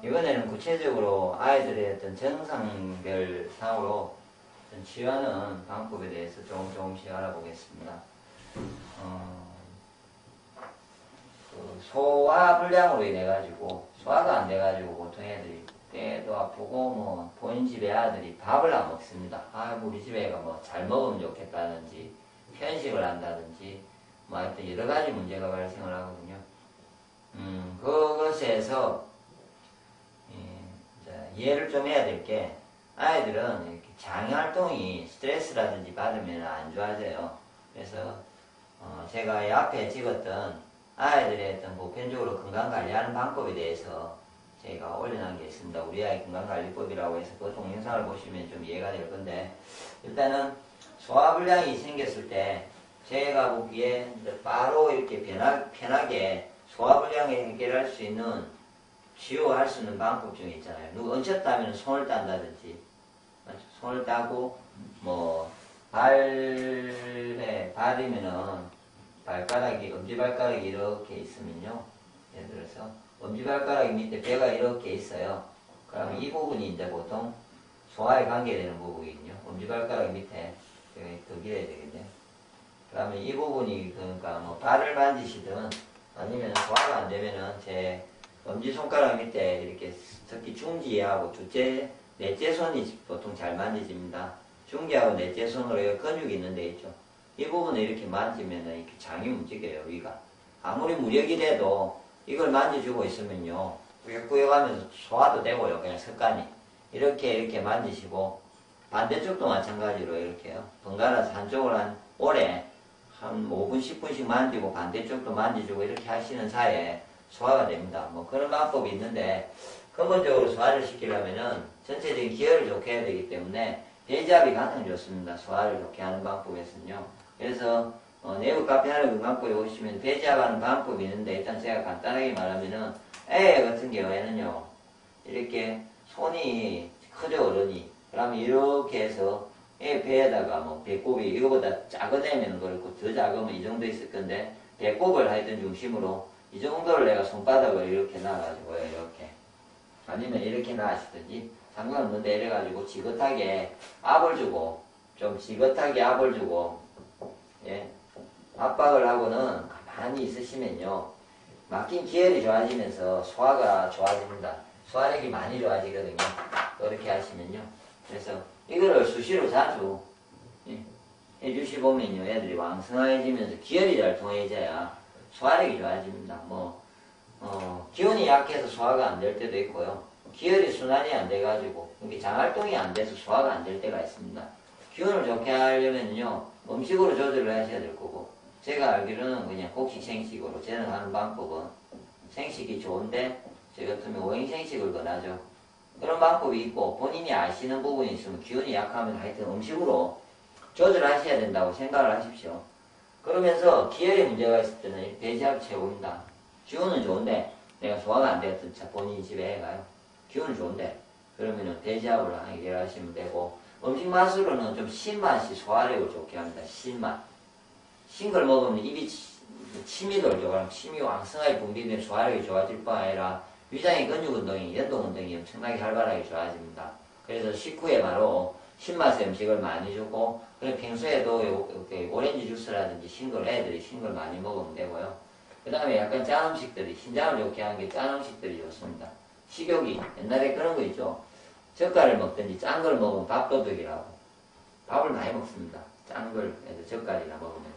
이번에는 구체적으로 아이들의 어떤 증상별 상으로 치유하는 방법에 대해서 조금씩 알아보겠습니다. 소화불량으로 인해가지고 소화가 안 돼가지고 보통 애들이 폐도 아프고 뭐 본인 집에 아들이 밥을 안 먹습니다. 우리 집에 애가 뭐 잘 먹으면 좋겠다든지 편식을 한다든지 뭐 하여튼 여러 가지 문제가 발생을 하거든요. 그것에서 이해를 좀 해야 될 게 아이들은 이렇게 장활동이 스트레스라든지 받으면 안 좋아져요. 그래서 제가 이 앞에 찍었던 아이들의 어떤 보편적으로 건강관리하는 방법에 대해서 제가 올려놓은 게 있습니다. 우리 아이 건강관리법이라고 해서 그 동영상을 보시면 좀 이해가 될 건데, 일단은 소화불량이 생겼을 때 제가 보기에 바로 이렇게 편하게 소화불량을 해결할 수 있는, 치유할 수 있는 방법 중에 있잖아요. 누구 얹혔다면 손을 딴다든지, 손을 따고 뭐 발이면은 발가락이, 엄지발가락이 이렇게 있으면요, 예를 들어서 엄지발가락 밑에 배가 이렇게 있어요. 그러면 이 부분이 이제 보통 소화에 관계되는 부분이거든요. 엄지발가락 밑에 더 길어야 되겠네요. 그러면 이 부분이, 그러니까 뭐 발을 만지시든 아니면 소화가 안 되면은 제 엄지손가락 밑에 이렇게 특히 중지하고 둘째, 넷째 손이 보통 잘 만져집니다. 중지하고 넷째 손으로 이 근육이 있는 데 있죠. 이 부분을 이렇게 만지면은 이렇게 장이 움직여요, 위가. 아무리 무력이 돼도 이걸 만져주고 있으면요, 꾸역꾸역 하면서 소화도 되고요, 그냥 습관이. 이렇게 만지시고, 반대쪽도 마찬가지로 이렇게요. 번갈아서 한쪽을 오래 한 5분, 10분씩 만지고 반대쪽도 만져주고 이렇게 하시는 사이에 소화가 됩니다. 뭐 그런 방법이 있는데, 근본적으로 소화를 시키려면은 전체적인 기혈을 좋게 해야 되기 때문에 배지압이 가장 좋습니다. 소화를 좋게 하는 방법에서는요. 그래서 내부 카페 하는 건강법에 오시면 배지압하는 방법이 있는데, 일단 제가 간단하게 말하면은 애 같은 경우에는요, 이렇게 손이 크죠, 어른이. 그러면 이렇게 해서 애 배에다가 뭐 배꼽이 이거보다 작은 애면 그렇고 더 작으면 이 정도 있을 건데, 배꼽을 하여튼 중심으로 이 정도를 내가 손바닥을 이렇게 놔가지고요, 이렇게. 아니면 이렇게 놔시든지 상관없는데, 이래가지고 지긋하게 압을 주고, 좀 지긋하게 압을 주고, 예, 압박을 하고는 가만히 있으시면요, 막힌 기혈이 좋아지면서 소화가 좋아집니다. 소화력이 많이 좋아지거든요. 그렇게 하시면요. 그래서 이거를 수시로 자주 해주시보면요, 애들이 왕성해지면서 기혈이 잘 통해져야 소화력이 좋아집니다. 기운이 약해서 소화가 안 될 때도 있고요. 기혈이 순환이 안 돼가지고, 이게 장활동이 안 돼서 소화가 안 될 때가 있습니다. 기운을 좋게 하려면요, 음식으로 조절을 하셔야 될 거고, 제가 알기로는 그냥 곡식 생식으로, 저는 하는 방법은 생식이 좋은데, 저 같으면 오행생식을 권하죠. 그런 방법이 있고, 본인이 아시는 부분이 있으면 기운이 약하면 하여튼 음식으로 조절하셔야 된다고 생각을 하십시오. 그러면서 기혈에 문제가 있을 때는 배지압 최고입니다. 기운은 좋은데 내가 소화가 안 되었던 본인이 집에 가요. 기운은 좋은데 그러면은 배지압을 해결하시면 되고, 음식 맛으로는 좀 신맛이 소화력을 좋게 합니다. 신맛. 신 걸 먹으면 입이 침이 돌죠. 그럼 침이 왕성하게 분비되면 소화력이 좋아질 뿐 아니라 위장의 근육 운동이, 연동 운동이 엄청나게 활발하게 좋아집니다. 그래서 식후에 바로 신맛의 음식을 많이 주고, 그리고 평소에도 오렌지 주스라든지 신걸, 애들이 신걸 많이 먹으면 되고요. 그 다음에 약간 짠 음식들이, 신장을 좋게 하는 게 짠 음식들이 좋습니다. 식욕이, 옛날에 그런 거 있죠. 젓갈을 먹든지 짠 걸 먹으면 밥도둑이라고. 밥을 많이 먹습니다. 짠 걸, 애들 젓갈이나 먹으면.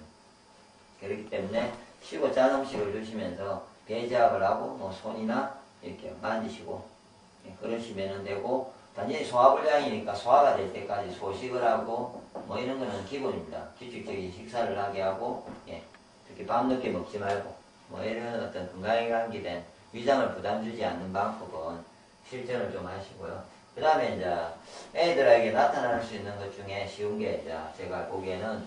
그렇기 때문에 쉬고 짠 음식을 주시면서 배지압을 하고, 뭐 손이나 이렇게 만지시고, 그러시면 되고, 단지 소화불량이니까 소화가 될 때까지 소식을 하고, 뭐 이런 거는 기본입니다. 규칙적인 식사를 하게 하고, 특히 밤늦게 먹지 말고, 뭐 이런 어떤 건강에 관계된 위장을 부담 주지 않는 방법은 실천을 좀 하시고요. 그 다음에 이제 애들에게 나타날 수 있는 것 중에 쉬운 게 이제 제가 보기에는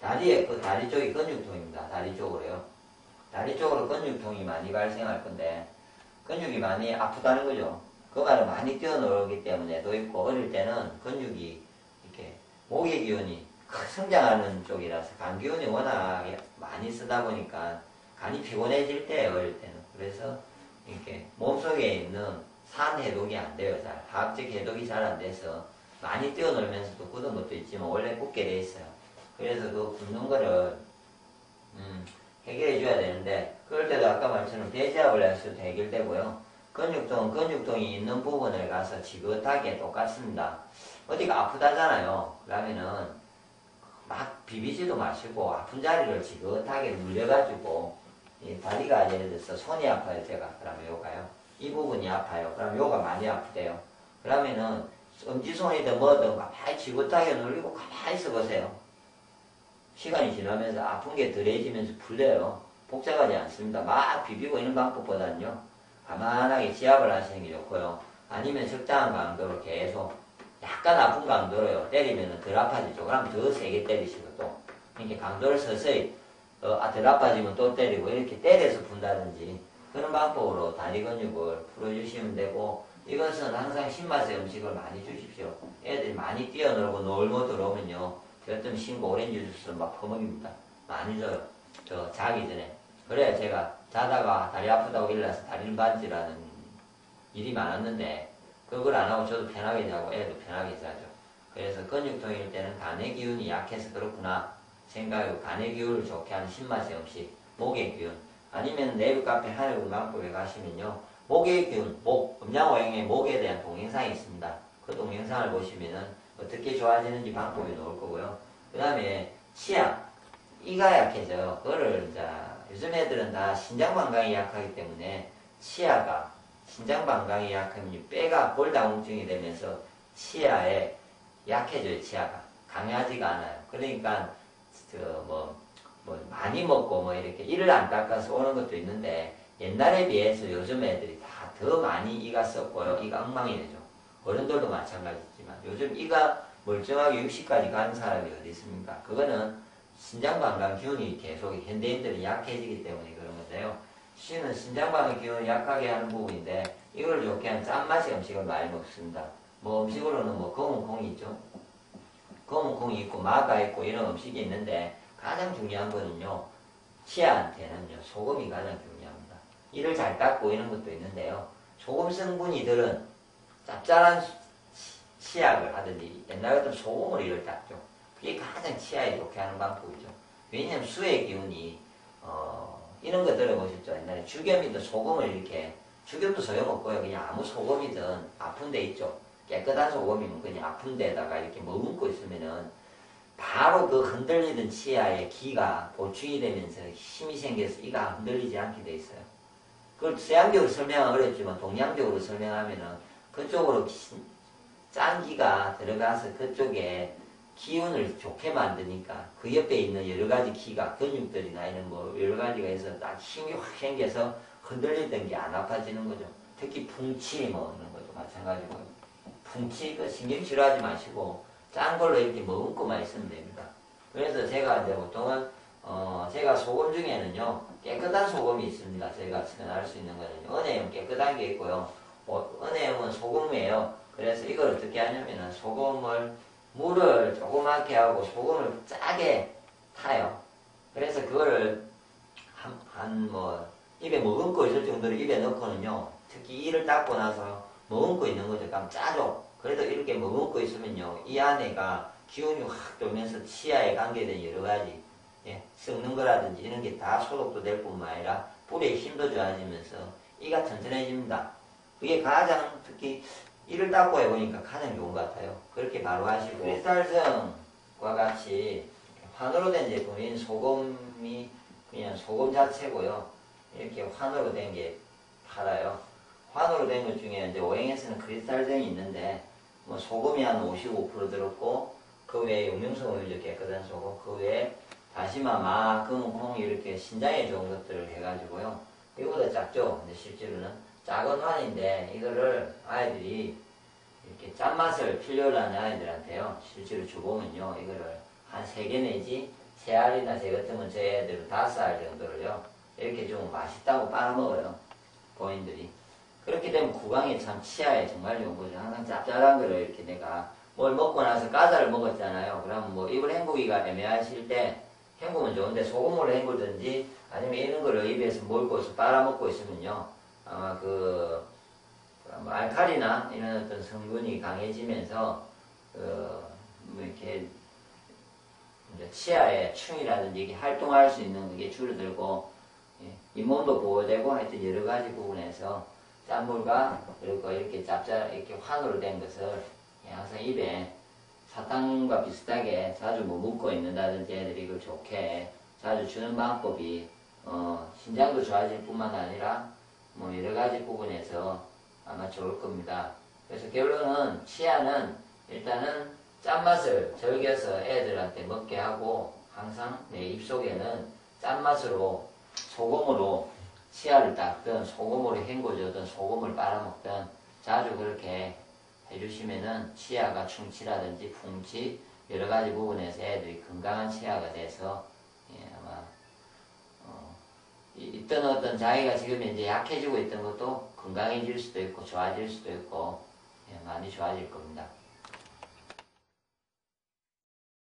다리에, 다리 쪽이 근육통입니다. 다리 쪽으로요. 다리 쪽으로 근육통이 많이 발생할 건데, 근육이 많이 아프다는 거죠. 그 말은 많이 뛰어놀기 때문에도 있고, 어릴 때는 근육이 이렇게 목의 기운이 성장하는 쪽이라서 간 기운이 워낙 많이 쓰다 보니까 간이 피곤해질 때예요, 어릴 때는. 그래서 이렇게 몸속에 있는 산 해독이 안 돼요, 잘. 화학적 해독이 잘 안 돼서 많이 뛰어놀면서도 굳은 것도 있지만 원래 굳게 돼 있어요. 그래서 그 굳는 거를 해결해 줘야 되는데, 그럴 때도 아까 말처럼 대지압을 해서도 해결되고요. 근육통이 있는 부분을 가서 지긋하게 똑같습니다. 어디가 아프다잖아요. 그러면은 막 비비지도 마시고 아픈 자리를 지긋하게 눌려가지고, 다리가 예를 들어서 손이 아파요, 제가. 그러면 요가요. 이 부분이 아파요. 그럼 요가 많이 아프대요. 그러면은 엄지손이든 뭐든 가만히 지긋하게 눌리고 가만히 있어 보세요. 시간이 지나면서 아픈 게 덜해지면서 풀려요. 복잡하지 않습니다. 막 비비고 있는 방법보다는요, 가만하게 지압을 하시는 게 좋고요. 아니면 적당한 강도로 계속 약간 아픈 강도로요. 때리면 덜 아파지죠. 그럼 더 세게 때리시고 또 이렇게 강도를 서서히 덜 아파지면 또 때리고 이렇게 때려서 푼다든지 그런 방법으로 다리 근육을 풀어주시면 되고, 이것은 항상 신맛의 음식을 많이 주십시오. 애들이 많이 뛰어놀고 놀고 들어오면요, 어떤 신고 오렌지 주스를 막 퍼먹입니다. 많이 줘요. 저 자기 전에. 그래야 제가 자다가 다리 아프다고 일어나서 다리를 만지라는 일이 많았는데, 그걸 안 하고 저도 편하게 자고 애도 편하게 자죠. 그래서 근육통일 때는 간의 기운이 약해서 그렇구나 생각하고, 간의 기운을 좋게 하는 신맛의 음식, 목의 기운, 아니면 네이버 카페 하늘군 만법에 가시면요, 목의 기운, 음양오행의 목에 대한 동영상이 있습니다. 그 동영상을 보시면은 어떻게 좋아지는지 방법이 나올 거고요. 그 다음에 치아, 이가 약해져요. 그거를 이제 요즘 애들은 다 신장방광이 약하기 때문에 치아가, 신장방광이 약하면 뼈가 골다공증이 되면서 치아에 약해져요. 치아가 강하지가 않아요. 그러니까 많이 먹고 뭐 이렇게 이를 안 닦아서 오는 것도 있는데, 옛날에 비해서 요즘 애들이 다 더 많이 이가 썩고요. 이가 엉망이 되죠. 어른들도 마찬가지지만 요즘 이가 멀쩡하게 60까지 가는 사람이 어디 있습니까? 그거는 신장방광 기운이 계속 현대인들은 약해지기 때문에 그런 건데요. 씨는 신장방광 기운을 약하게 하는 부분인데, 이걸 좋게 하는 짠맛의 음식을 많이 먹습니다. 뭐 음식으로는 뭐 검은 콩이 있죠. 검은 콩이 있고 마가 있고 이런 음식이 있는데, 가장 중요한 거는요, 치아한테는요, 소금이 가장 중요합니다. 이를 잘 닦고 이런 것도 있는데요, 소금 성분이 들은 짭짤한 치약을 하든지, 옛날 같은 소금으로 이를 닦죠. 그게 가장 치아에 좋게 하는 방법이죠. 왜냐하면 수의 기운이 이런 거 들어보셨죠? 옛날에 주겸이도 소금을 이렇게, 주겸도 소용없고요. 그냥 아무 소금이든 아픈 데 있죠. 깨끗한 소금이면 그냥 아픈 데다가 이렇게 머금고 있으면은 바로 그 흔들리던 치아에 기가 보충이 되면서 힘이 생겨서 이가 흔들리지 않게 돼 있어요. 그걸 서양적으로 설명은 어렵지만 동양적으로 설명하면은 그쪽으로 짠 기가 들어가서 그쪽에 기운을 좋게 만드니까 그 옆에 있는 여러 가지 기가, 근육들이나 이런 뭐 여러 가지가 있어서 딱 힘이 확 생겨서 흔들리던 게 안 아파지는 거죠. 특히 풍치 뭐 이런 것도 마찬가지고요. 풍치 그 신경 치료하지 마시고 짠 걸로 이렇게 머금고만 있으면 됩니다. 그래서 제가 이제 보통은 제가 소금 중에는요, 깨끗한 소금이 있습니다. 제가 선할 수 있는 거는요, 은혜염 깨끗한 게 있고요. 은혜염은 소금이에요. 그래서 이걸 어떻게 하냐면은 물을 조그맣게 하고 소금을 짜게 타요. 그래서 그거를 입에 머금고 있을 정도로 입에 넣고는요, 특히 이를 닦고 나서 머금고 있는 거죠. 그럼 짜죠. 그래도 이렇게 머금고 있으면요, 이 안에가 기운이 확 돌면서 치아에 관계된 여러 가지, 썩는 거라든지 이런 게 다 소독도 될 뿐만 아니라 뿌리의 힘도 좋아지면서 이가 튼튼해집니다. 그게 가장 특히 이를 닦고 해보니까 가장 좋은 것 같아요. 그렇게 바로 하시고, 크리스탈성과 같이 환으로 된 제품인 소금이 그냥 소금 자체고요. 이렇게 환으로 된 게 팔아요. 환으로 된 것 중에 이제 오행에서는 크리스탈성이 있는데, 뭐 소금이 한 55% 들었고, 그 외에 용명소금이죠. 깨끗한 소금. 그 외에 다시마, 마, 금, 콩 이렇게 신장에 좋은 것들을 해가지고요. 이거보다 작죠. 근데 실제로는 작은 환인데, 이거를 아이들이 이렇게 짠맛을 필요로 하는 아이들한테요, 실제로 줘보면요, 이거를 한 3개 내지 3알이나 제 같으면 제 애들은 5알 정도를요, 이렇게 좀 맛있다고 빨아먹어요. 본인들이. 그렇게 되면 구강에 참 치아에 정말 좋은 거죠. 항상 짭짤한 거를 이렇게 내가 뭘 먹고 나서 과자를 먹었잖아요. 그럼 뭐 입을 헹구기가 애매하실 때 헹구면 좋은데 소금으로 헹구든지 아니면 이런 거를 입에서 몰고서 빨아먹고 있으면요. 아마 뭐 알칼리나 이런 어떤 성분이 강해지면서 뭐 이렇게 치아의 충이라든지 이게 활동할 수 있는 게 줄어들고 잇몸도 보호되고 하여튼 여러 가지 부분에서 짠물과 그리고 이렇게 이렇게 환으로 된 것을 항상 입에 사탕과 비슷하게 자주 뭐 묻고 있는다든지 애들이 이걸 좋게 자주 주는 방법이 신장도 좋아질 뿐만 아니라 뭐 여러 가지 부분에서 아마 좋을 겁니다. 그래서 결론은 치아는 일단은 짠맛을 즐겨서 애들한테 먹게 하고 항상 내 입속에는 짠맛으로 소금으로 치아를 닦든 소금으로 헹궈주든 소금을 빨아먹든 자주 그렇게 해주시면은 치아가 충치라든지 풍치 여러가지 부분에서 애들이 건강한 치아가 돼서 아마 있던 어떤 자기가 지금 이제 약해지고 있던 것도 건강해질 수도 있고 좋아질 수도 있고 많이 좋아질 겁니다.